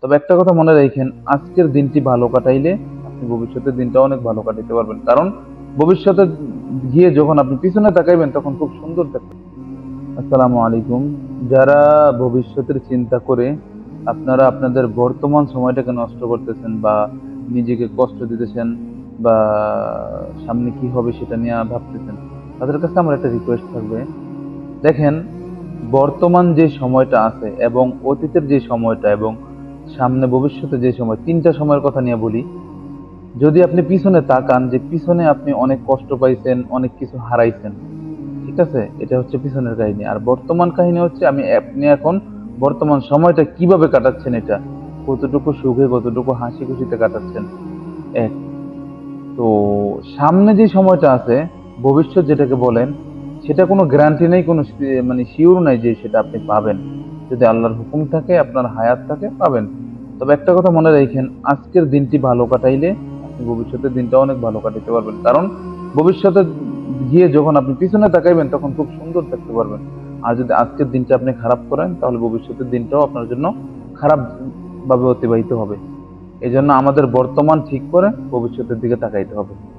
তবে একটা কথা মনে রাখেন, আজকের দিনটি ভালো কাটাইলে আপনি ভবিষ্যতের দিনটা অনেক ভালো কাটাতে পারবেন। কারণ ভবিষ্যতে গিয়ে যখন আপনি পিছনে তাকাইবেন তখন খুব সুন্দর থাকবে। আসসালামু আলাইকুম। যারা ভবিষ্যতের চিন্তা করে আপনারা আপনাদের বর্তমান সময়টাকে নষ্ট করতেছেন বা নিজেকে কষ্ট দিতেছেন বা সামনে কি হবে সেটা নিয়ে ভাবতেছেন, তাদের কাছে আমার একটা রিকোয়েস্ট থাকবে। দেখেন, বর্তমান যে সময়টা আছে এবং অতীতের যে সময়টা এবং সামনে ভবিষ্যতে যে সময়, ৩টা সময়ের কথা নিয়ে বলি। যদি আপনি পিছনে তাকান যে পিছনে আপনি অনেক কষ্ট পাইছেন, অনেক কিছু হারাইছেন। ঠিক আছে? এটা হচ্ছে পিছনের কাহিনী। আর বর্তমান কাহিনী হচ্ছে আপনি এখন বর্তমান সময়টা কিভাবে কাটাচ্ছেন এটা। কতটুকু সুখে, কতটুকু হাসি খুশিতে কাটাচ্ছেন। এক। তো সামনে যে সময়টা আছে, ভবিষ্যৎ যেটাকে বলেন, সেটা কোনো গ্যারান্টি নেই, কোনো মানে শিওর নাই যে সেটা আপনি পাবেন। যদি আল্লাহর হুকুম থাকে, আপনার হায়াত থাকে, পাবেন। তবে একটা কথা মনে রাখেন, আজকের দিনটি ভালো কাটাইলে আপনি ভবিষ্যতের দিনটা অনেক ভালো কাটাতে পারবেন। কারণ ভবিষ্যতে গিয়ে যখন আপনি পিছনে তাকাইবেন তখন খুব সুন্দর থাকতে পারবেন। আর যদি আজকের দিনটা আপনি খারাপ করেন তাহলে ভবিষ্যতের দিনটাও আপনার জন্য খারাপ ভাবে অতিবাহিত হবে। এজন্য আমাদের বর্তমান ঠিক করে ভবিষ্যতের দিকে তাকাইতে হবে।